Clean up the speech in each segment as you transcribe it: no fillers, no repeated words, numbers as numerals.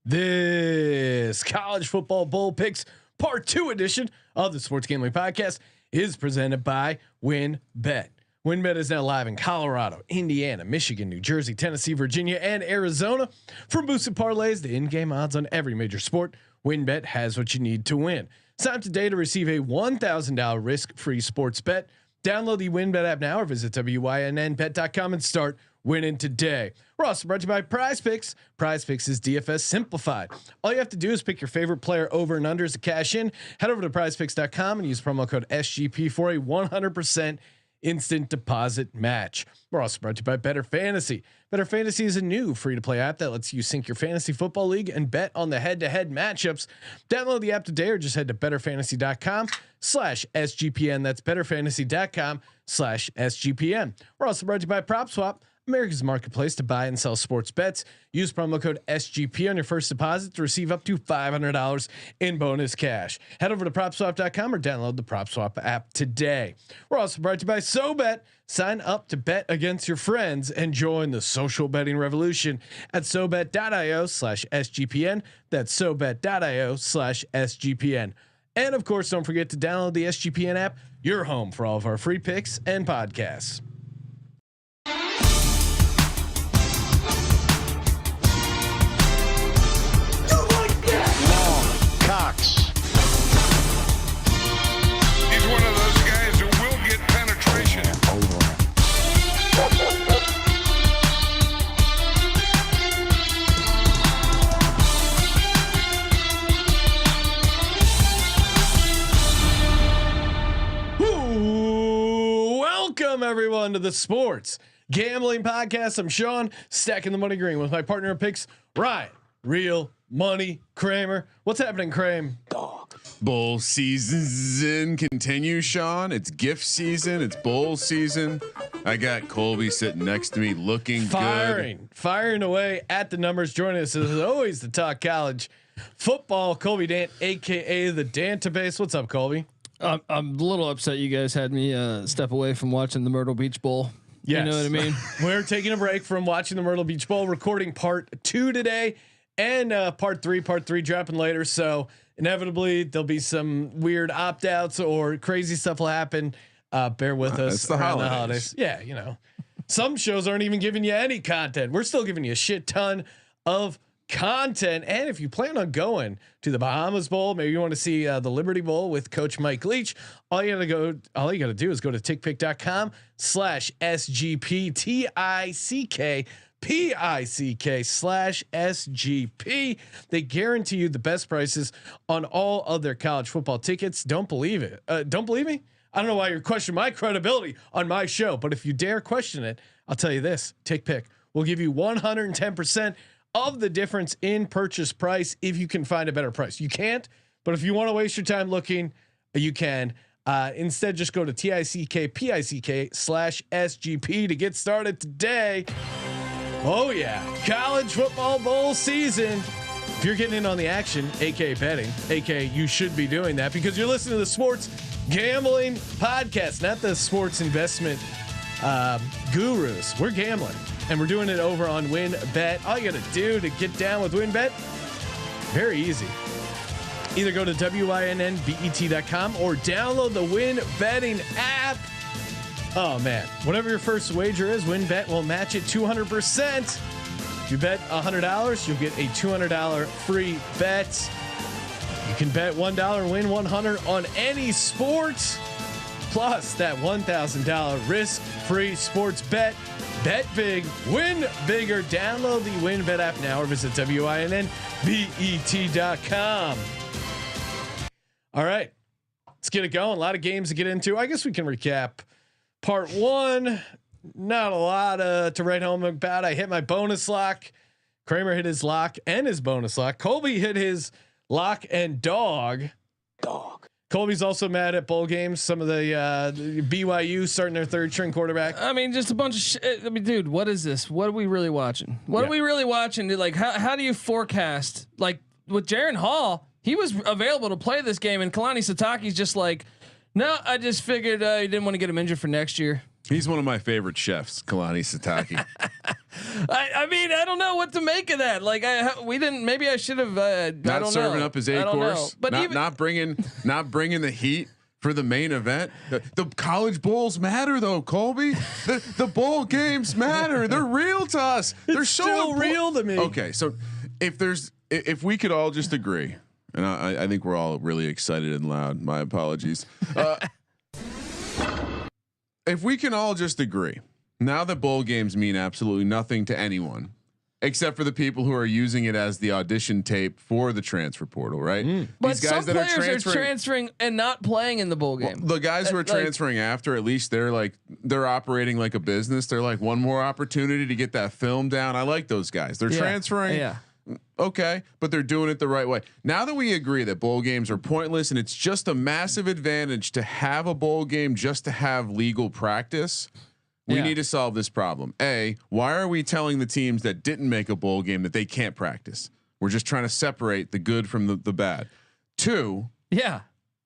This college football bowl picks part 2 edition of the Sports Gambling Podcast is presented by WynnBET. WynnBET is now live in Colorado, Indiana, Michigan, New Jersey, Tennessee, Virginia, and Arizona. From boosted parlays to in-game odds on every major sport, WynnBET has what you need to win. Sign up today to receive a $1,000 risk-free sports bet. Download the WynnBET app now or visit wynnbet.com and start winning today. We're also brought to you by Prize Picks. Prize Picks is DFS simplified. All you have to do is pick your favorite player over and unders to cash in. Head over to prizepicks.com and use promo code SGP for a 100% instant deposit match. We're also brought to you by Better Fantasy. Better Fantasy is a new free-to-play app that lets you sync your fantasy football league and bet on the head-to-head matchups. Download the app today or just head to betterfantasy.com/SGPN. That's betterfantasy.com/SGPN. We're also brought to you by PropSwap, America's marketplace to buy and sell sports bets. Use promo code SGP on your first deposit to receive up to $500 in bonus cash. Head over to PropSwap.com or download the PropSwap app today. We're also brought to you by SoBet. Sign up to bet against your friends and join the social betting revolution at SoBet.io/SGPN. That's SoBet.io/SGPN. And of course, don't forget to download the SGPN app, your home for all of our free picks and podcasts. Cox. He's one of those guys who will get penetration. Welcome everyone to the Sports Gambling Podcast. I'm Sean, stacking the money green with my partner in picks, Ryan. Real money Kramer. What's happening, Kramer? Bowl season continues, Sean. It's gift season. It's bowl season. I got Colby sitting next to me, looking firing away at the numbers. Joining us as always to talk college football, Colby Dant, aka the Dantabase. What's up, Colby? I'm a little upset you guys had me step away from watching the Myrtle Beach Bowl. Yes. You know what I mean? We're taking a break from watching the Myrtle Beach Bowl, recording part 2 today. And part three dropping later. So inevitably there'll be some weird opt outs or crazy stuff will happen. Bear with us it's around the holidays. Yeah, you know, some shows aren't even giving you any content. We're still giving you a shit ton of content. And if you plan on going to the Bahamas Bowl, maybe you want to see the Liberty Bowl with Coach Mike Leach. All you got to do is go to tickpick.com/SGP PICK/SGP. They guarantee you the best prices on all of their college football tickets. Don't believe it. Don't believe me? I don't know why you're questioning my credibility on my show, but if you dare question it, I'll tell you this: TickPick will give you 110% of the difference in purchase price if you can find a better price. You can't, but if you want to waste your time looking, you can. Instead, just go to TickPick/SGP to get started today. Oh yeah, college football bowl season. If you're getting in on the action, aka betting, aka you should be doing that because you're listening to the Sports Gambling Podcast, not the sports investment gurus. We're gambling and we're doing it over on WynnBET. All you got to do to get down with WynnBET, very easy. Either go to wynnbet.com or download the WynnBetting app. Oh man, whatever your first wager is, WynnBET will match it 200%. If you bet $100, you'll get a $200 free bet. You can bet $1 and win $100 on any sport. Plus that $1,000 risk-free sports bet. Bet big, win bigger. Download the WynnBET app now or visit wynnbet.com. All right, let's get it going. A lot of games to get into. I guess we can recap part 1. Not a lot to write home about. I hit my bonus lock. Kramer hit his lock and his bonus lock. Colby hit his lock and dog. Colby's also mad at bowl games. Some of the BYU starting their third string quarterback. I mean, just a bunch of shit. I mean, dude, what is this? What are we really watching? What are we really watching? Dude, like, how do you forecast? Like with Jaron Hall, he was available to play this game, and Kalani Sitake's just like, no, I just figured you didn't want to get him injured for next year. He's one of my favorite chefs, Kalani Sitake. I mean, I don't know what to make of that. Like, we didn't. Maybe I should have not serving up his A course, but not bringing the heat for the main event. The college bowls matter, though, Colby. The bowl games matter. They're real to us. They're so real to me. Okay, so if we could all just agree, and I think we're all really excited and loud. My apologies. If we can all just agree, now that bowl games mean absolutely nothing to anyone, except for the people who are using it as the audition tape for the transfer portal, right? But these guys some that players are transferring and not playing in the bowl game. Well, the guys who are transferring after, at least they're operating like a business. They're like, one more opportunity to get that film down. I like those guys. They're transferring. Yeah. Okay, but they're doing it the right way. Now that we agree that bowl games are pointless and it's just a massive advantage to have a bowl game just to have legal practice, we need to solve this problem. A, why are we telling the teams that didn't make a bowl game that they can't practice? We're just trying to separate the good from the bad. Two,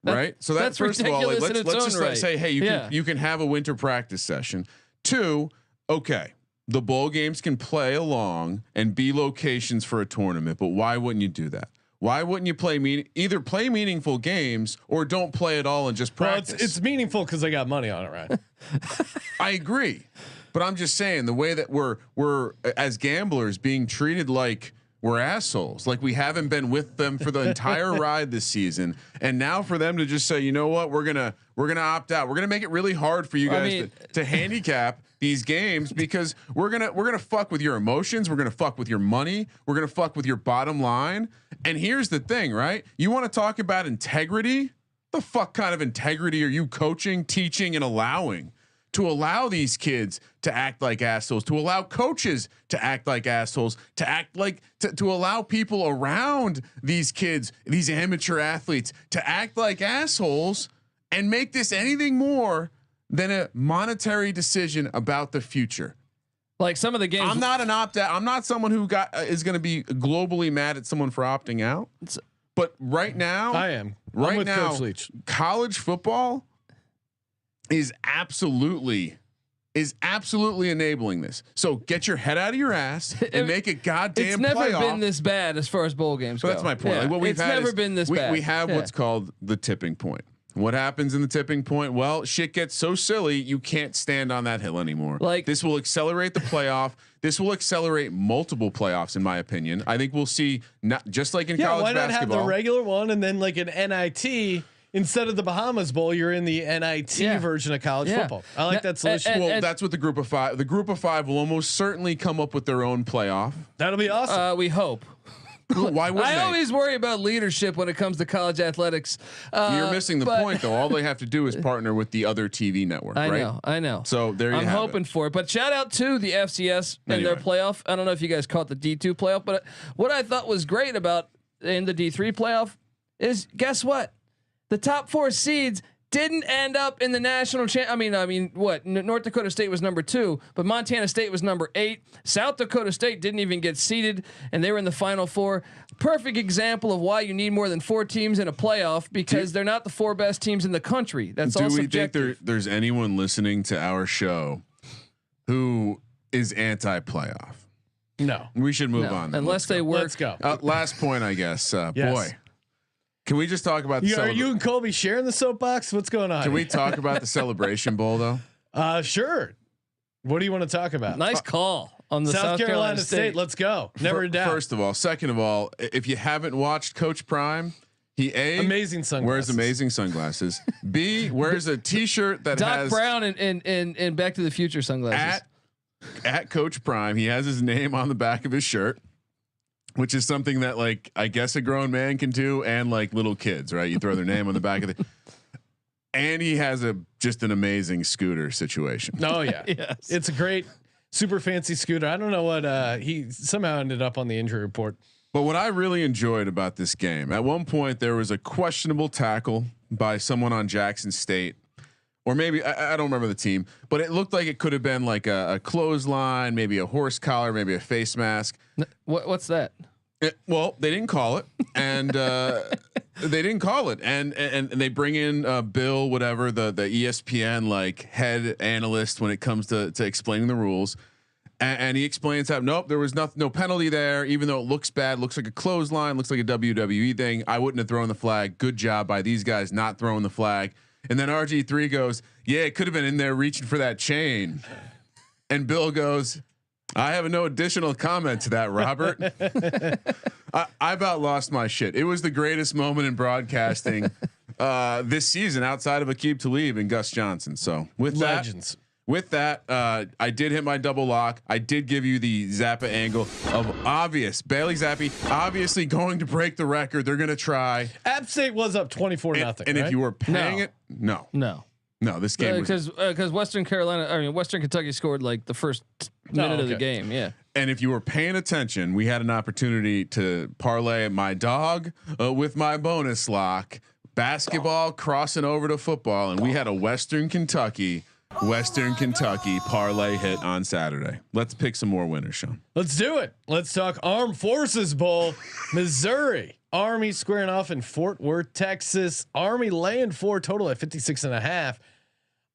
right? So that's first of all, like, let's just say, hey, you can have a winter practice session. Two, okay. The bowl games can play along and be locations for a tournament, but why wouldn't you do that? Why wouldn't you either play meaningful games or don't play at all and just practice? Well, it's meaningful because I got money on it, right? I agree, but I'm just saying the way that we're as gamblers being treated like we're assholes, like we haven't been with them for the entire ride this season, and now for them to just say, you know what, we're gonna opt out. We're gonna make it really hard for you guys to handicap these games because we're gonna fuck with your emotions. We're gonna fuck with your money. We're gonna fuck with your bottom line. And here's the thing, right? You want to talk about integrity? The fuck kind of integrity are you coaching, teaching, and allowing? To allow these kids to act like assholes, to allow coaches to act like assholes, to act like to allow people around these kids, these amateur athletes, to act like assholes and make this anything more than a monetary decision about the future. Like some of the games, I'm not an opt out. I'm not someone who is going to be globally mad at someone for opting out. But right now, I am. Right now, college football is absolutely enabling this. So get your head out of your ass and make it goddamn. It's never playoff. been this bad as far as bowl games go. That's my point. Like what we've had never been this bad. We have what's called the tipping point. What happens in the tipping point? Well, shit gets so silly you can't stand on that hill anymore. Like this will accelerate the playoff. This will accelerate multiple playoffs, in my opinion. I think we'll see not just like in college why not basketball. Have the regular one and then like an NIT? Instead of the Bahamas Bowl, you're in the NIT version of college football. I like that solution. Well, that's what the group of five. The group of five will almost certainly come up with their own playoff. That'll be awesome. We hope. Why wouldn't I they? always worry about leadership when it comes to college athletics. You're missing the point, though. All they have to do is partner with the other TV network. I know. So there you I'm have hoping it. for it. But shout out to the FCS and their playoff. I don't know if you guys caught the D2 playoff, but what I thought was great about in the D3 playoff is guess what? The top 4 seeds didn't end up in the national I mean, what? North Dakota State was number 2, but Montana State was number 8. South Dakota State didn't even get seeded, and they were in the Final 4. Perfect example of why you need more than 4 teams in a playoff because they're not the 4 best teams in the country. That's all subjective. Do we think there's anyone listening to our show who is anti-playoff? No, we should move on. Unless they work. Let's go. Last point, I guess. Yes. Boy. Can we just talk about the Are you and Colby sharing the soapbox? What's going on? Can we talk about the Celebration Bowl though? Sure. What do you want to talk about? Nice call on the South Carolina State. Let's go. Never in doubt. First of all, second of all, if you haven't watched Coach Prime, he amazing sunglasses. Wears amazing sunglasses. B wears a T-shirt that Doc has Brown and Back to the Future sunglasses. At Coach Prime, he has his name on the back of his shirt. Which is something that, like, I guess a grown man can do, and like little kids, right? You throw their name on the back of it. And he has just an amazing scooter situation. Oh yeah, yes. It's a great, super fancy scooter. I don't know what he somehow ended up on the injury report. But what I really enjoyed about this game, at one point there was a questionable tackle by someone on Jackson State, or maybe I don't remember the team, but it looked like it could have been like a clothesline, maybe a horse collar, maybe a face mask. What's that? Well, they didn't call it, and and they bring in Bill, whatever the ESPN like head analyst when it comes to explaining the rules, And he explains how nope, there was no penalty there, even though it looks bad, looks like a clothesline, looks like a WWE thing. I wouldn't have thrown the flag. Good job by these guys not throwing the flag. And then RG3 goes, yeah, it could have been in there reaching for that chain. And Bill goes, I have no additional comment to that, Robert. I about lost my shit. It was the greatest moment in broadcasting this season outside of Aqib Talib and Gus Johnson. So with Legends. that, I did hit my double lock. I did give you the Zappa angle of Bailey Zappi, obviously going to break the record. They're going to try. App State was up 24-0. And right? if you were paying it, no, this game because Western Kentucky scored like the first minute of the game. Yeah. And if you were paying attention, we had an opportunity to parlay my dog with my bonus lock, basketball crossing over to football, and we had a Western Kentucky parlay hit on Saturday. Let's pick some more winners, Sean. Let's do it. Let's talk Armed Forces Bowl, Missouri. Army squaring off in Fort Worth, Texas. Army laying 4 total at 56.5.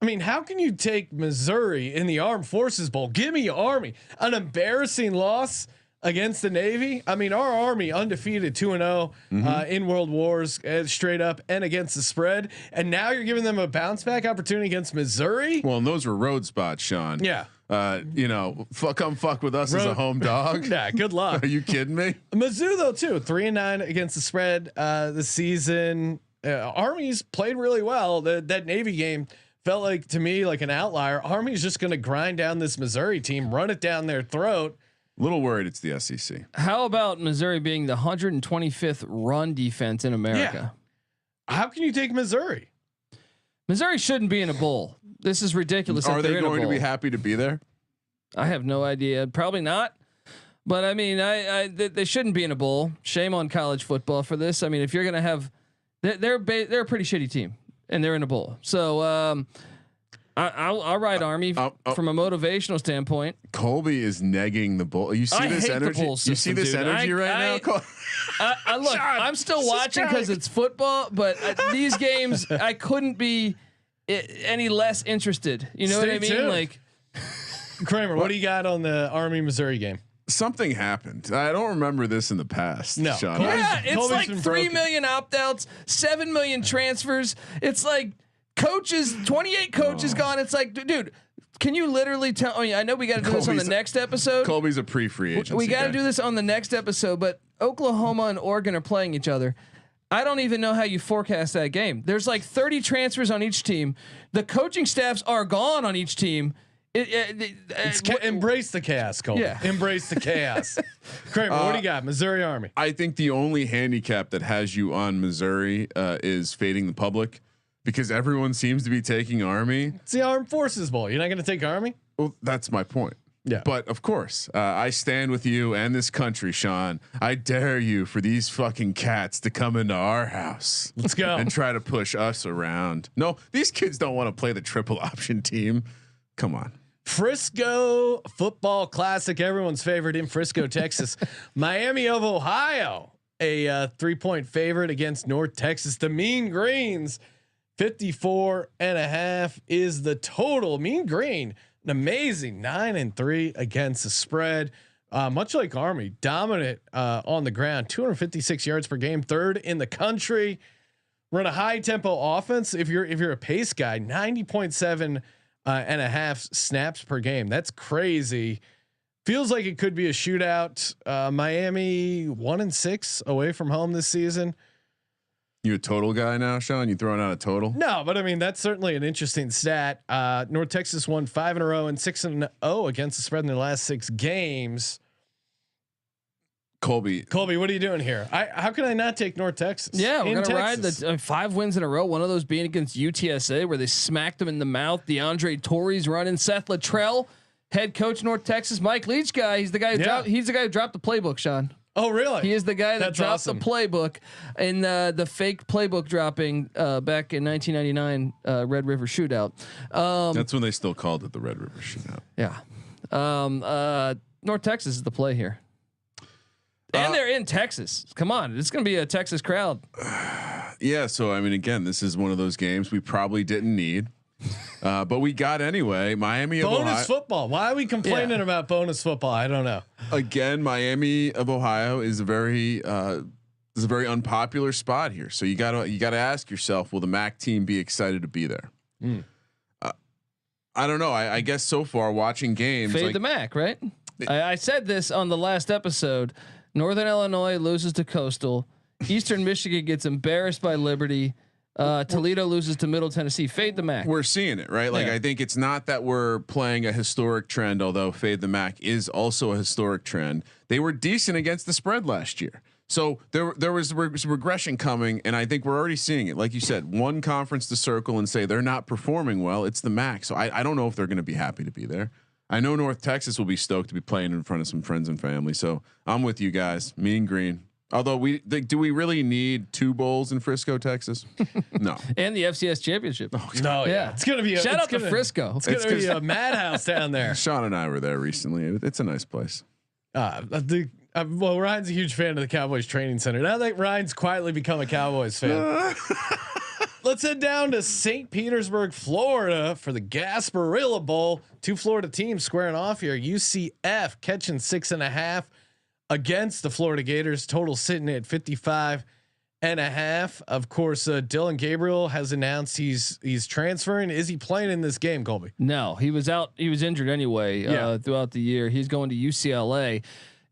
I mean, how can you take Missouri in the Armed Forces Bowl? Give me Army. An embarrassing loss against the Navy. I mean, our Army undefeated 2-0 in World Wars, straight up and against the spread. And now you're giving them a bounce back opportunity against Missouri. Well, and those were road spots, Sean. Yeah. Come fuck with us as a home dog. Yeah. Good luck. Are you kidding me? Mizzou though too, 3-9 against the spread this season. Army's played really well. That Navy game felt like to me like an outlier. Army's just going to grind down this Missouri team, run it down their throat. A little worried it's the SEC. How about Missouri being the 125th run defense in America? Yeah. How can you take Missouri? Missouri shouldn't be in a bowl. This is ridiculous. Are they going to be happy to be there? I have no idea. Probably not. But I mean, they shouldn't be in a bowl. Shame on college football for this. I mean, if you're going to have, they're a pretty shitty team and they're in a bowl. So I'll ride Army from a motivational standpoint. Colby is negging the bowl. You see this energy? You see this energy right now? I look, Sean, I'm still watching because it's football, but these games I couldn't be any less interested. You know what I mean? Tuned. Like Kramer, what do you got on the Army Missouri game? Something happened. I don't remember this in the past. No, Sean. Yeah, it's Colby's like been 3 broken. million opt-outs, 7 million transfers. It's like coaches, 28 coaches gone. It's like, dude, can you literally tell? Oh yeah, I know we got to do this on the next episode. Colby's a pre-free agent. We got to do this on the next episode, but Oklahoma and Oregon are playing each other. I don't even know how you forecast that game. There's like 30 transfers on each team. The coaching staffs are gone on each team. Embrace the chaos, Colby. Yeah. Embrace the chaos. Kramer, what do you got? Missouri Army. I think the only handicap that has you on Missouri is fading the public because everyone seems to be taking Army. It's the Armed Forces Bowl. You're not going to take Army? Well, that's my point. Yeah. But of course, I stand with you and this country, Sean. I dare you for these fucking cats to come into our house. Let's go. And try to push us around. No, these kids don't want to play the triple option team. Come on. Frisco football classic, everyone's favorite in Frisco, Texas. Miami of Ohio, a 3-point favorite against North Texas. The Mean Greens, 54.5 is the total. Mean Green, an amazing 9-3 against the spread. Much like Army, dominant on the ground, 256 yards per game, third in the country. Run a high tempo offense. If you're a pace guy, 90.7 and a half snaps per game. That's crazy. Feels like it could be a shootout. Miami 1-6 away from home this season. You a total guy now, Sean? You throwing out a total? No, but I mean that's certainly an interesting stat. North Texas won 5 in a row and 6-0 against the spread in their last 6 games. Colby, what are you doing here? How can I not take North Texas? Yeah, we're gonna ride Texas? the 5 wins in a row. One of those being against UTSA, where they smacked them in the mouth. DeAndre Torrey's running. Seth Luttrell, head coach North Texas. Mike Leach guy. He's the guy who he's the guy who dropped the playbook. Sean. Oh really? He is the guy that That's dropped awesome. the playbook in the fake playbook dropping back in 1999 Red River Shootout. that's when they still called it the Red River Shootout. Yeah. North Texas is the play here. And they're in Texas. Come on, it's going to be a Texas crowd. Yeah, so I mean, again, this is one of those games we probably didn't need. But we got anyway. Miami of bonus Ohio. football. Why are we complaining about bonus football? I don't know. Again, Miami of Ohio is a very unpopular spot here. So you gotta ask yourself, will the MAC team be excited to be there? I don't know. I guess so far watching games, Fade the MAC, right? I said this on the last episode. Northern Illinois loses to Coastal. Eastern Michigan gets embarrassed by Liberty. Toledo loses to Middle Tennessee. Fade the MAC. We're seeing it, right? Like Yeah. I think it's not that we're playing a historic trend, although fade the MAC is also a historic trend. They were decent against the spread last year. So there was regression coming, and I think we're already seeing it. Like you said, one conference to circle and say they're not performing well. It's the MAC. So I don't know if they're going to be happy to be there. I know North Texas will be stoked to be playing in front of some friends and family. So I'm with you guys. Me and Green. Although do we really need 2 bowls in Frisco, Texas? No. And the FCS championship. No, Yeah. it's gonna be Shout out to Frisco. It's gonna be a madhouse down there. Sean and I were there recently. It's a nice place. Well, Ryan's a huge fan of the Cowboys training center. Now that Ryan's quietly become a Cowboys fan, let's head down to St. Petersburg, Florida for the Gasparilla Bowl. 2 Florida teams squaring off here. UCF catching 6.5 against the Florida Gators. Total sitting at 55.5. Of course, Dylan Gabriel has announced he's transferring. Is he playing in this game, Colby? No, he was out. He was injured anyway throughout the year. He's going to UCLA.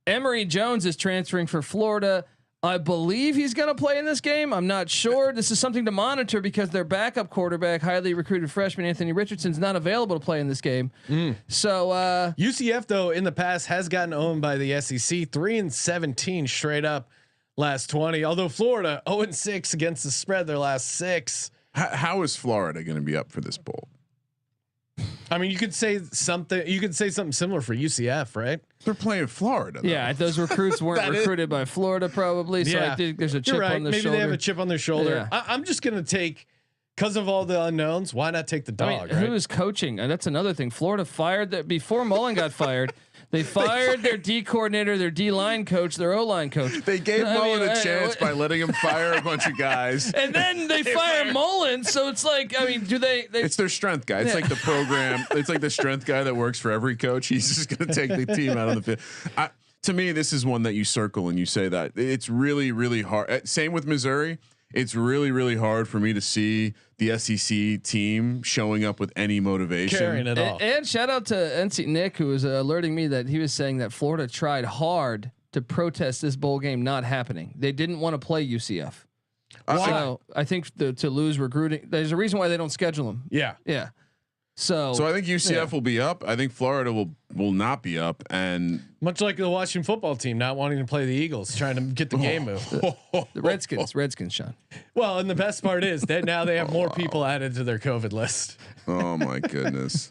Emory Jones is transferring for Florida. I believe he's going to play in this game. I'm not sure. This is something to monitor because their backup quarterback, highly recruited freshman Anthony Richardson's not available to play in this game. So UCF though in the past has gotten owned by the SEC. 3-17 straight up last 20. Although Florida 0-6 against the spread their last 6. How is Florida going to be up for this bowl? I mean, you could say something. You could say something similar for UCF, right? They're playing Florida. Though. yeah, those recruits weren't recruited by Florida probably. So I think there's a chip You're right. on the Maybe shoulder. they have a chip on their shoulder. Yeah. I'm just gonna take because of all the unknowns. Why not take the dog? I mean, right? who is coaching? And that's another thing. Florida fired that before Mullen got fired. They fired their D coordinator, their D line coach, their O line coach. They gave Mullen a chance by letting him fire a bunch of guys. And then they fire Mullen. So it's like, I mean, do they It's their strength guy. It's like the program. It's like the strength guy that works for every coach. He's just going to take the team out on the field. To me, this is one that you circle and you say that it's really, really hard. Same with Missouri. It's really, really hard for me to see the SEC team showing up with any motivation. Carrying it all. and shout out to NC Nick, who was alerting me that he was saying that Florida tried hard to protest this bowl game not happening. They didn't want to play UCF. So I think to lose recruiting, there's a reason why they don't schedule them. Yeah. Yeah. So I think UCF will be up. I think Florida will not be up. And Much like the Washington football team not wanting to play the Eagles, trying to get the game moved. the Redskins, Sean. Well, and the best part is that now they have more people added to their COVID list. oh my goodness,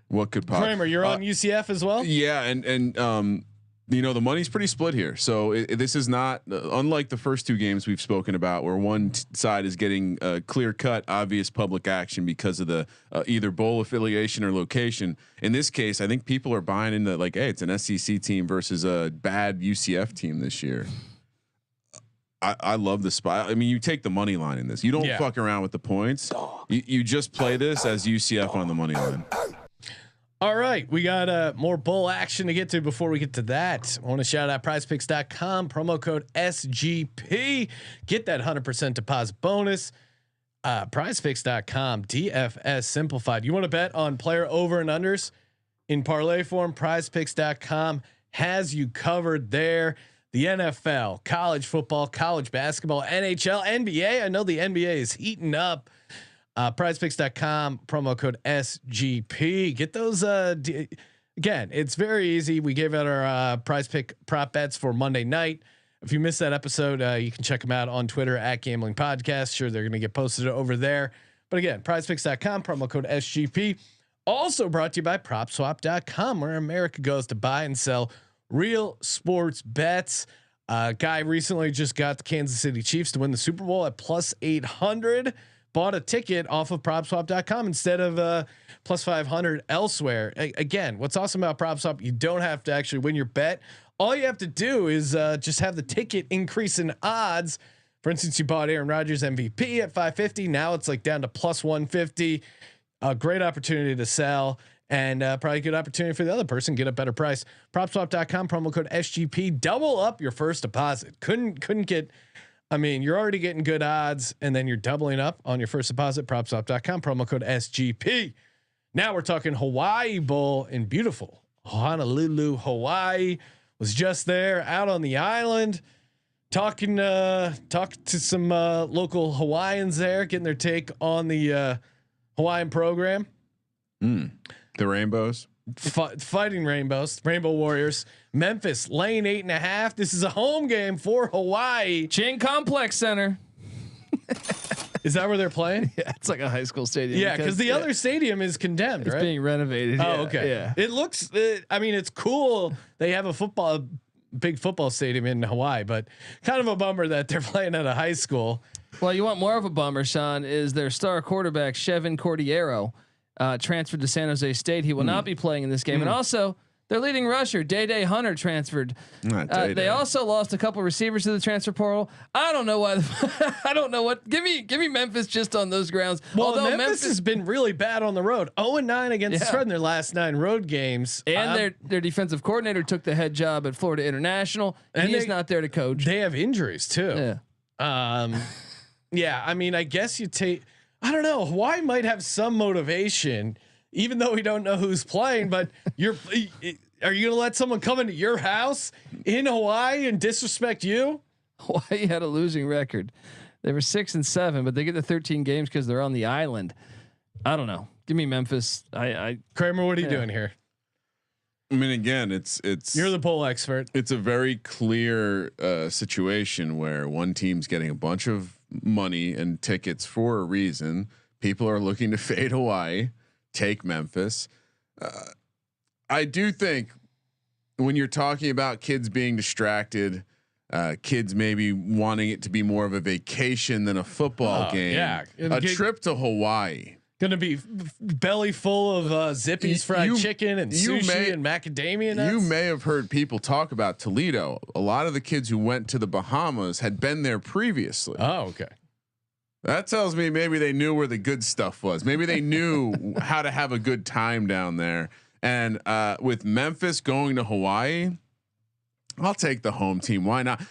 what could pop? Kramer, you're on UCF as well. Yeah, and you know the money's pretty split here. So this is not unlike the first 2 games we've spoken about, where one side is getting clear cut, obvious public action because of the either bowl affiliation or location. In this case, I think people are buying into like, hey, it's an SEC team versus a bad UCF team this year. I love the spot. I mean, you take the money line in this. You don't fuck around with the points. You just play this as UCF on the money line. All right, we got more bowl action to get to. Before we get to that, I want to shout out prizepicks.com, promo code SGP. Get that 100% deposit bonus. Prizepicks.com, DFS simplified. You want to bet on player over and unders in parlay form? Prizepicks.com has you covered there. The NFL, college football, college basketball, NHL, NBA. I know the NBA is heating up. Prizepicks.com, promo code SGP. Get those. Again, it's very easy. We gave out our prize pick prop bets for Monday night. If you missed that episode, you can check them out on Twitter at Gambling Podcast. Sure, they're going to get posted over there. But again, prizepicks.com, promo code SGP. Also brought to you by PropSwap.com, where America goes to buy and sell real sports bets. Guy recently just got the Kansas City Chiefs to win the Super Bowl at plus 800. Bought a ticket off of PropSwap.com instead of plus 500 elsewhere. Again, what's awesome about PropSwap, you don't have to actually win your bet. All you have to do is just have the ticket increase in odds. For instance, you bought Aaron Rodgers MVP at 550. Now it's like down to plus 150. a great opportunity to sell. And probably a good opportunity for the other person, get a better price. PropSwap.com, promo code SGP, double up your first deposit. Couldn't get, I mean, you're already getting good odds and then you're doubling up on your first deposit. PropSwap.com, promo code SGP. Now we're talking Hawaii Bowl in beautiful Honolulu, Hawaii. Was just there out on the island talking to some local Hawaiians there, getting their take on the Hawaiian program. The Rainbows, fighting Rainbows, Rainbow Warriors. Memphis laying 8.5. This is a home game for Hawaii. Chain Complex Center. Is that where they're playing? Yeah, it's like a high school stadium. Yeah, because the other stadium is condemned, it's right? being renovated. Oh, okay. Yeah. It looks. I mean, it's cool. They have a big football stadium in Hawaii, but kind of a bummer that they're playing at a high school. Well, you want more of a bummer, Sean? Is their star quarterback Chevin Cordiero transferred to San Jose State? He will not be playing in this game, and also their leading rusher Day Hunter transferred. They also lost a couple receivers to the transfer portal. I don't know why. I don't know what. Give me Memphis just on those grounds. Well, although Memphis has been really bad on the road, 0-9 against the spread in their last 9 road games, and their defensive coordinator took the head job at Florida International, and he's not there to coach. They have injuries too. Yeah. Yeah. I mean, I guess you take. I don't know. Hawaii might have some motivation, even though we don't know who's playing. But are you going to let someone come into your house in Hawaii and disrespect you? Hawaii had a losing record. They were 6-7, but they get the 13 games because they're on the island. I don't know. Give me Memphis. Kramer, what are you doing here? I mean, again, it's you're the bowl expert. It's a very clear situation where one team's getting a bunch of money and tickets for a reason. People are looking to fade Hawaii, take Memphis. I do think when you're talking about kids being distracted, kids maybe wanting it to be more of a vacation than a football game. Yeah, a trip to Hawaii. Going to be belly full of Zippy's fried chicken and sushi and macadamia nuts. You may have heard people talk about Toledo. A lot of the kids who went to the Bahamas had been there previously. Oh, okay. That tells me maybe they knew where the good stuff was. Maybe they knew how to have a good time down there. And with Memphis going to Hawaii, I'll take the home team. Why not?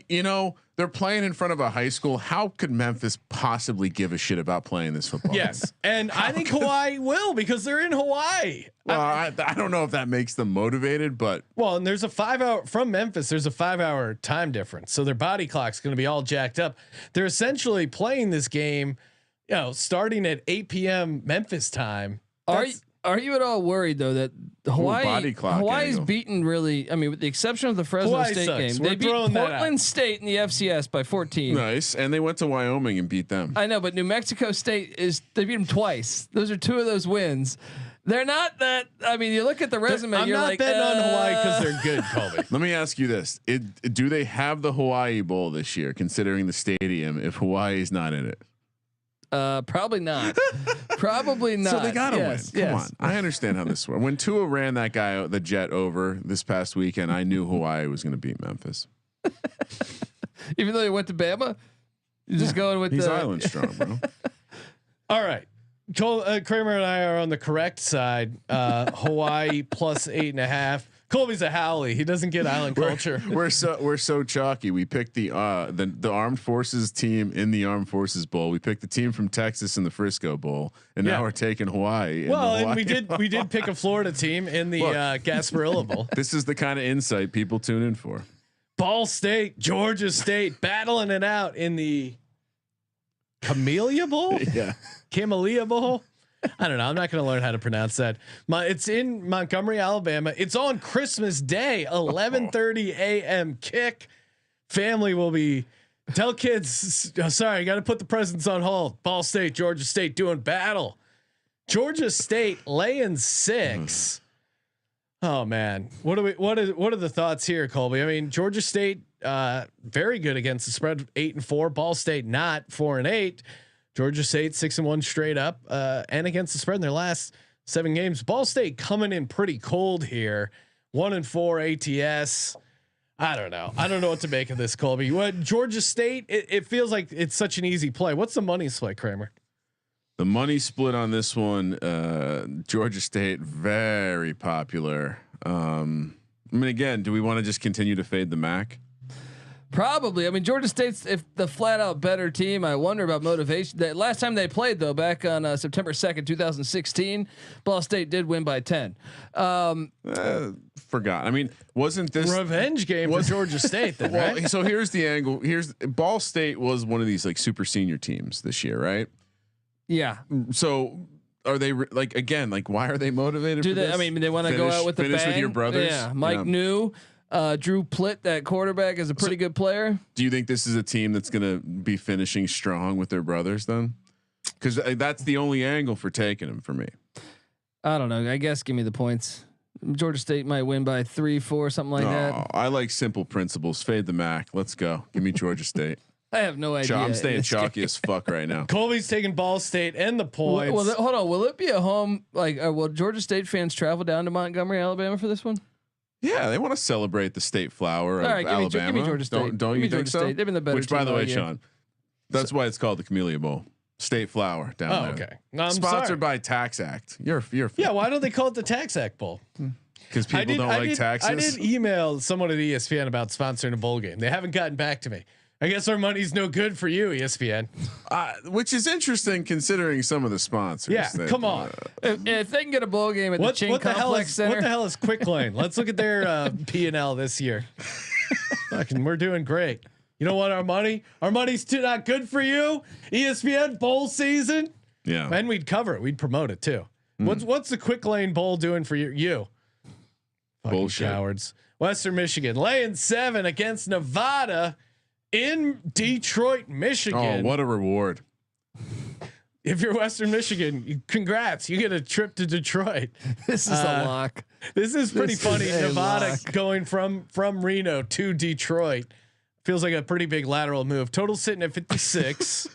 You know, they're playing in front of a high school. How could Memphis possibly give a shit about playing this football? Yes. And I think Hawaii will, because they're in Hawaii. Well, I don't know if that makes them motivated, but and there's a 5-hour from Memphis. There's a 5-hour time difference. So their body clock's going to be all jacked up. They're essentially playing this game, starting at 8 PM Memphis time. Are you at all worried though that Hawaii's beaten really? I mean, with the exception of the Fresno Hawaii State sucks. game, We're they beat Portland State in the FCS by 14. nice. And they went to Wyoming and beat them. I know, but New Mexico State they beat them twice. Those are 2 of those wins. They're not that. I mean, you look at the resume. I'm you're not like, betting on Hawaii because they're good, Colby. Let me ask you this: do they have the Hawaii Bowl this year, considering the stadium? If Hawaii's not in it. Probably not. Probably not. So they gotta win. Come on. I understand how this works. When Tua ran that guy, the jet over this past weekend, I knew Hawaii was going to beat Memphis. Even though he went to Bama, you're just going with he's the island strong, bro. All right. Kramer and I are on the correct side. Hawaii plus 8.5. Colby's a Howley. He doesn't get island culture. We're so chalky. We picked the Armed Forces team in the Armed Forces Bowl. We picked the team from Texas in the Frisco Bowl, and now we're taking Hawaii. Well, and we did pick a Florida team in the Gasparilla Bowl. This is the kind of insight people tune in for. Ball State, Georgia State, battling it out in the Camellia Bowl. Yeah, Camellia Bowl. I don't know. I'm not going to learn how to pronounce that. It's in Montgomery, Alabama. It's on Christmas Day, 11:30 a.m. kick. Family will be. Tell kids, sorry, got to put the presents on hold. Ball State, Georgia State doing battle. Georgia State laying 6. Oh man, what are the thoughts here, Colby? I mean, Georgia State very good against the spread, 8-4. Ball State not 4-8. Georgia State 6-1 straight up, and against the spread in their last 7 games. Ball State coming in pretty cold here, 1-4 ATS. I don't know. I don't know what to make of this, Colby. What Georgia State? It feels like it's such an easy play. What's the money play, Kramer? The money split on this one. Georgia State, very popular. I mean, again, do we want to just continue to fade the MAC? Probably. I mean, Georgia State's if the flat out better team. I wonder about motivation. The last time they played though, back on September 2nd, 2016, Ball State did win by 10. Forgot. I mean, wasn't this revenge game for Georgia State? Then, well, right? so here's the angle. Here's Ball State was one of these like super senior teams this year, right? Yeah. So are they like again? Like, why are they motivated? Do for they? this? I mean, they want to go out with the finish bang. with your brothers. Yeah. Mike New. Drew Plitt, that quarterback, is a pretty good player. Do you think this is a team that's going to be finishing strong with their brothers then? Because that's the only angle for taking them for me. I don't know. I guess give me the points. Georgia State might win by 3, 4, something like that. I like simple principles. Fade the MAC. Let's go. Give me Georgia State. I have no idea. I'm staying chalky as fuck right now. Colby's taking Ball State and the points. Well, hold on. Will it be a home? Like, will Georgia State fans travel down to Montgomery, Alabama for this one? Yeah, they want to celebrate the state flower of Alabama. Give me Georgia State. Don't you think so? State. They've been the better. Which, by the way, year. Sean, that's why it's called the Camellia Bowl. State flower down there. Okay. No, I'm sponsored sorry. by Tax Act. You're Yeah. Why don't they call it the Tax Act Bowl? because people don't like taxes. I did email someone at ESPN about sponsoring a bowl game. They haven't gotten back to me. I guess our money's no good for you, ESPN. Which is interesting considering some of the sponsors. Yeah, come on. If they can get a bowl game at the Ching Complex Center, what the hell is Quick Lane? Let's look at their P&L this year. Fucking, we're doing great. You know what? Our money's too not good for you. ESPN bowl season. Yeah, and we'd cover it. We'd promote it too. What's the Quick Lane Bowl doing for you? Fucking bullshit. Cowards. Western Michigan laying 7 against Nevada in Detroit, Michigan. Oh, what a reward! If you're Western Michigan, congrats. You get a trip to Detroit. this is a lock. This is pretty funny. is a Nevada lock. going from Reno to Detroit feels like a pretty big lateral move. Total sitting at 56.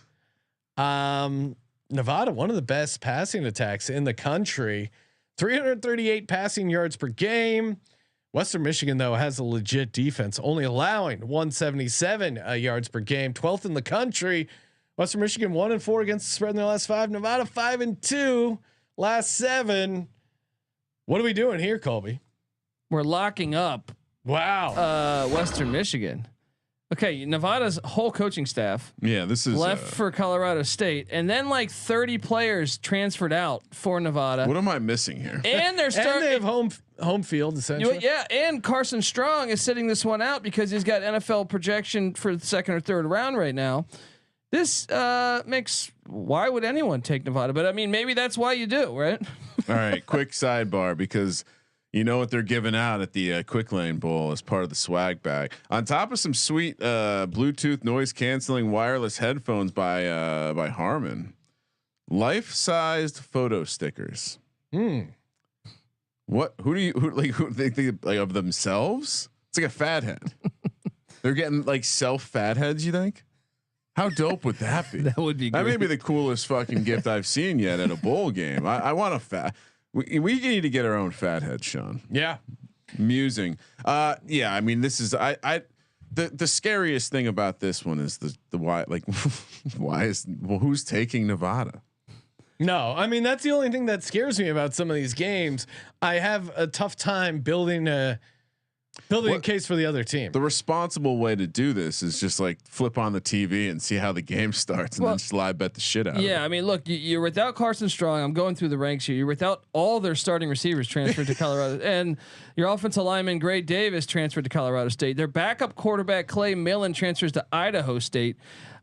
Nevada, one of the best passing attacks in the country, 338 passing yards per game. Western Michigan, though, has a legit defense, only allowing 177 yards per game, 12th in the country. Western Michigan 1-4 against the spread in their last 5. Nevada 5-2 last 7. What are we doing here, Colby? We're locking up. Wow. Western Michigan. Okay, Nevada's whole coaching staff Yeah, this is left for Colorado State, and then like 30 players transferred out for Nevada. What am I missing here? And they're And starting. they have home field essentially. Yeah, and Carson Strong is sitting this one out because he's got NFL projection for the second or third round right now. This makes. Why would anyone take Nevada? But I mean, maybe that's why you do, right? All right, quick sidebar because you know what they're giving out at the Quick Lane Bowl as part of the swag bag. On top of some sweet Bluetooth noise canceling wireless headphones by Harman, life-sized photo stickers. What? Who they think like of themselves? It's like a fathead. They're getting like self fatheads. You think? How dope would that be? That would be. That may Great. be the coolest fucking gift I've seen yet at a bowl game. I want a fat. We need to get our own fathead, Sean. Yeah. Musing. Yeah. I mean, this is the scariest thing about this one is the why. Like, who's taking Nevada? No, I mean that's the only thing that scares me about some of these games. I have a tough time building a case for the other team. The responsible way to do this is just like flip on the TV and see how the game starts, and then slide bet the shit out. of it. Yeah, I mean, look, you're without Carson Strong. I'm going through the ranks here. You're without all their starting receivers transferred to Colorado, and your offensive lineman Gray Davis transferred to Colorado State. Their backup quarterback Clay Millen transfers to Idaho State.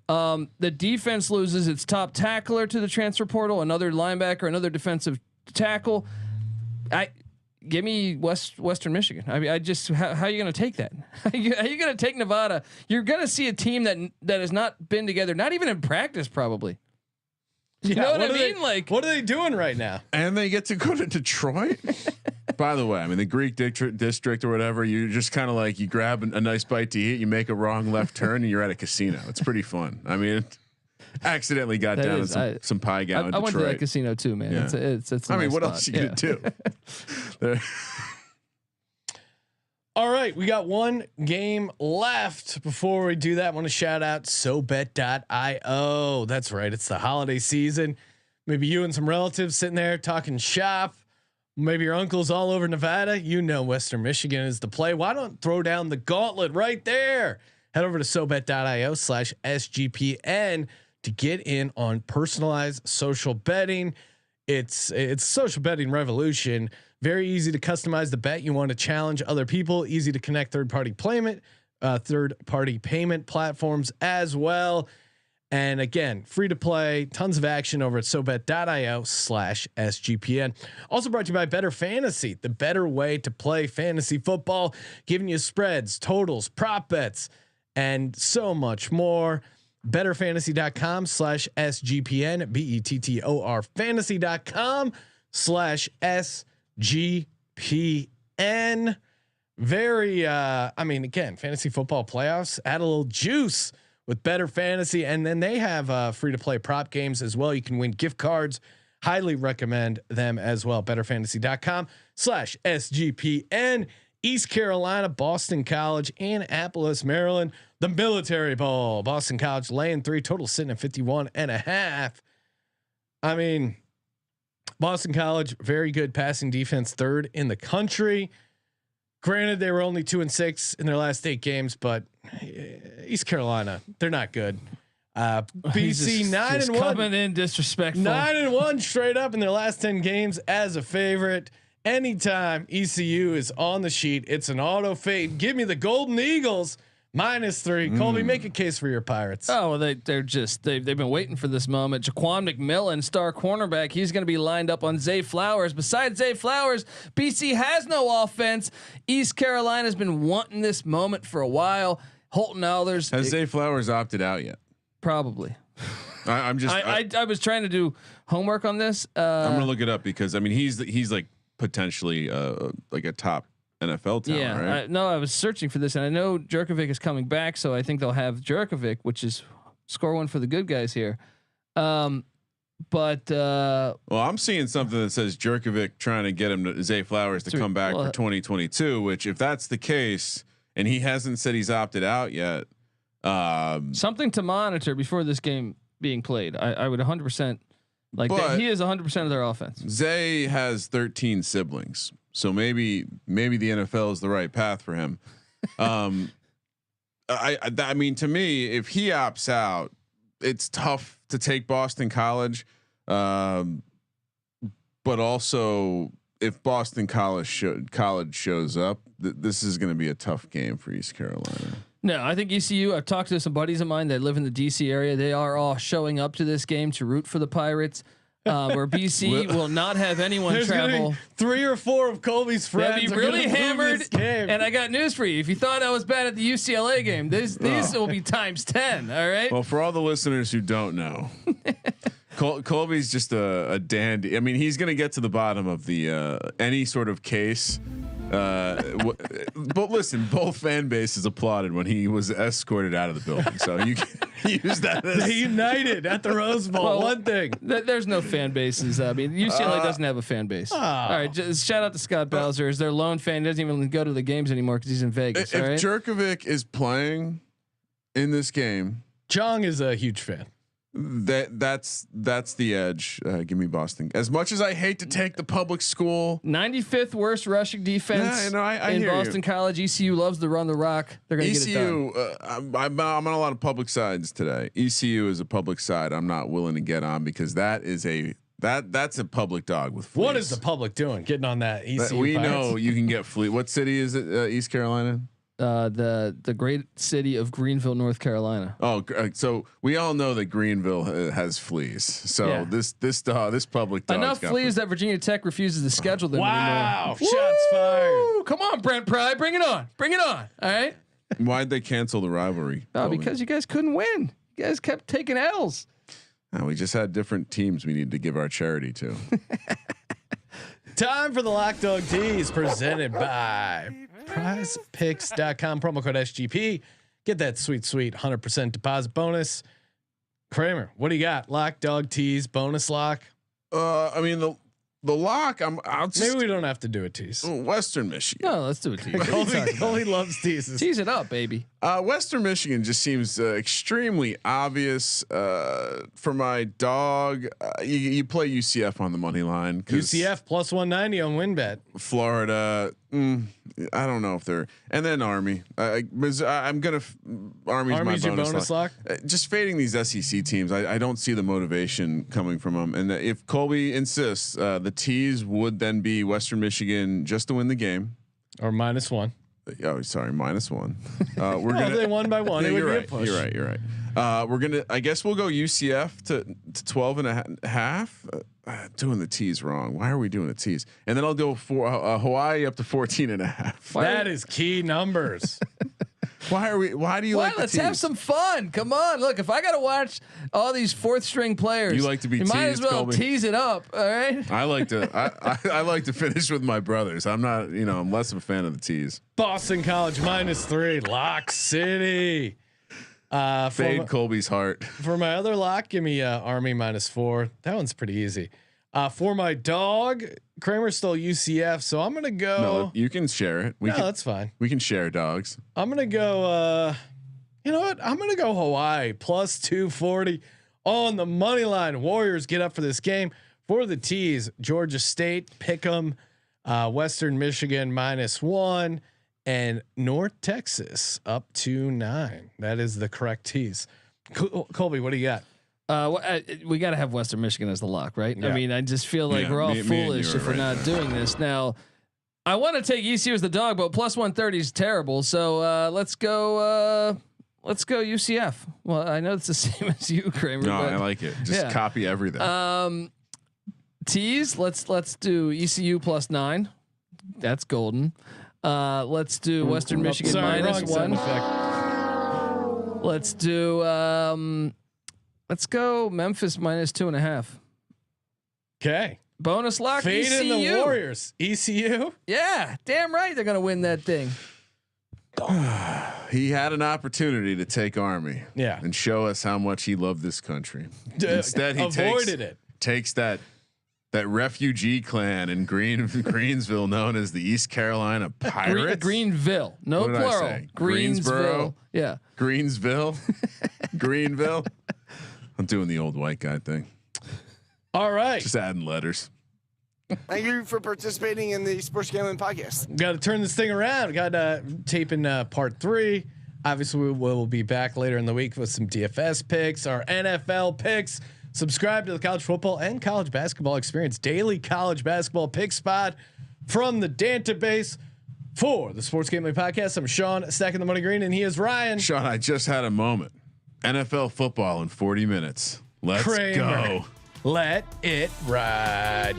The defense loses its top tackler to the transfer portal, another linebacker, another defensive tackle. Give me Western Michigan. I mean, how are you going to take that? How are you going to take Nevada? You're going to see a team that has not been together, not even in practice, probably. You know what I mean? What are they doing right now? And they get to go to Detroit. By the way, I mean the Greek district or whatever. You're just kind of like you grab a nice bite to eat, you make a wrong left turn, and you're at a casino. It's pretty fun. I mean, accidentally got down to some pie gown. I went to that casino too, man. Yeah. It's a I mean, nice what spot. else you gonna do? All right, we got one game left. Before we do that, I want to shout out SoBet.io. That's right, it's the holiday season. Maybe you and some relatives sitting there talking shop. Maybe your uncle's all over Nevada. You know Western Michigan is the play. Why don't throw down the gauntlet right there? Head over to SoBet.io/SGPN to get in on personalized social betting. It's social betting revolution. Very easy to customize the bet you want to challenge other people. Easy to connect third-party payment platforms as well. And again, free to play, tons of action over at SoBet.io/SGPN. Also brought to you by Better Fantasy, the better way to play fantasy football, giving you spreads, totals, prop bets, and so much more. BetterFantasy.com/SGPN, BETTOR Fantasy.com/SGPN. Very, again, fantasy football playoffs, add a little juice with Better Fantasy. And then they have free to play prop games as well. You can win gift cards. Highly recommend them as well. BetterFantasy.com/SGPN. East Carolina, Boston College, Annapolis, Maryland, the Military Bowl. Boston College laying 3, total sitting at 51.5. I mean, Boston College, very good passing defense, 3rd in the country. Granted, they were only 2-6 in their last 8 games, but East Carolina, they're not good. BC 9-1, coming in disrespectful. 9-1 straight up in their last 10 games as a favorite. Anytime ECU is on the sheet, it's an auto fade. Give me the Golden Eagles -3. Colby, make a case for your Pirates. Oh, well, they've been waiting for this moment. Jaquan McMillan, star cornerback, he's going to be lined up on Zay Flowers. Besides Zay Flowers, BC has no offense. East Carolina's been wanting this moment for a while. Holton Alders has Zay Flowers opted out yet? Probably. I was trying to do homework on this. I'm gonna look it up because I mean he's like potentially like a top NFL talent, right? I was searching for this, and I know Jerkovic is coming back, so I think they'll have Jerkovic, which is score one for the good guys here. Well, I'm seeing something that says Jerkovic trying to get him to Zay Flowers to come back for 2022. Which, if that's the case, and he hasn't said he's opted out yet, something to monitor before this game being played. I would 100% like that. He is 100% of their offense. Zay has 13 siblings. So maybe the NFL is the right path for him. I mean, to me, if he opts out, it's tough to take Boston College. But also, if Boston College shows up, this is going to be a tough game for East Carolina. No, I think ECU. I've talked to some buddies of mine that live in the DC area. They are all showing up to this game to root for the Pirates. Where BC will not have anyone travel. 3 or 4 of Colby's friends be really hammered. And I got news for you. If you thought I was bad at the UCLA game, these will be times 10. All right. Well, for all the listeners who don't know, Colby's just a dandy. I mean, he's going to get to the bottom of the any sort of case. But listen, both fan bases applauded when he was escorted out of the building. So you can use that. They united at the Rose Bowl. Well, one thing. There's no fan bases. I mean, UCLA doesn't have a fan base. All right, just shout out to Scott Bowser. Is their lone fan? He doesn't even go to the games anymore because he's in Vegas. If right? Jerkovic is playing in this game, Jong is a huge fan. That's the edge. Give me Boston. As much as I hate to take the public school, 95th worst rushing defense I in hear Boston College. ECU loves to run the rock. They're going to get it done. I'm on a lot of public sides today. ECU is a public side I'm not willing to get on because that is that's a public dog with fleas. What is the public doing? Getting on that ECU? We Pirates? know you can get flea. What city is it? East Carolina. The great city of Greenville, North Carolina. Oh, so we all know that Greenville has fleas. So Yeah. this public dog Enough fleas that Virginia Tech refuses to schedule them Wow! anymore. Shots fired. Come on, Brent Pry, bring it on, bring it on. All right. Why'd they cancel the rivalry? Because you guys couldn't win. You guys kept taking L's. We just had different teams we need to give our charity to. Time for the Lock Dog Tease presented by PrizePicks.com. Promo code SGP. Get that sweet 100% deposit bonus. Kramer, what do you got? Lock Dog Tease bonus lock. I mean the lock. Maybe we don't have to do a tease. Western Michigan. No, let's do a tease. Colby loves teases. Tease it up, baby. Western Michigan just seems extremely obvious for my dog. You play UCF on the money line. UCF plus 190 on WinBet. Florida, I don't know if they're. And then Army. I'm gonna. Army's my your bonus lock. Just fading these SEC teams. I don't see the motivation coming from them. And if Colby insists, the tease would then be Western Michigan just to win the game. Or -1. Oh, sorry, -1. We're gonna. If they won by 1. Yeah, It would you're be right. a push. You're right. We're gonna. I guess we'll go UCF to 12.5. Doing the tease wrong. Why are we doing a tease? And then I'll go for Hawaii up to 14.5. That is key numbers. Why are we? Why do you like? Let's the tease? have some fun. Come on, look. If I got to watch all these fourth string players, You like to be you might as teased, well Colby. tease it up. All right. I like to. I like to finish with my brothers. I'm not. I'm less of a fan of the tease. Boston College -3. Lock City. Fade Colby's heart. For my other lock, give me Army -4. That one's pretty easy. For my dog, Kramer stole UCF, so I'm gonna go. No, you can share it. That's fine. We can share dogs. I'm gonna go. You know what? I'm gonna go Hawaii plus 240 on the money line. Warriors get up for this game. For the tease, Georgia State pick'em, Western Michigan -1, and North Texas up to 9. That is the correct tease. Colby, what do you got? We got to have Western Michigan as the lock, right? Yeah. I mean, I just feel like we're all foolish if we're not doing this. Now, I want to take ECU as the dog, but plus 130 is terrible. So let's go UCF. Well, I know it's the same as you, Kramer. No, but I like it. Just copy everything. Tease. Let's do ECU plus 9. That's golden. Let's do Western Michigan -1. Let's do. Let's go Memphis -2.5. Okay. Bonus lock. Fade in the Warriors. ECU. Yeah, damn right they're gonna win that thing. He had an opportunity to take Army, Yeah. and show us how much he loved this country. Instead, he avoided takes that refugee clan in Greensville, known as the East Carolina Pirates. Greenville, no What did I plural. say? Greensboro. Greensboro? Yeah. Greensville, Greenville. I'm doing the old white guy thing. All right. Just adding letters. Thank you for participating in the Sports Gambling Podcast. Got to turn this thing around. Got taping part 3. Obviously, we'll be back later in the week with some DFS picks, our NFL picks. Subscribe to the college football and college basketball experience daily college basketball pick spot from the Dantabase. For the Sports Gambling Podcast, I'm Sean, stacking the money green, and he is Ryan. Sean, I just had a moment. NFL football in 40 minutes. Let's Kramer. go. Let it ride.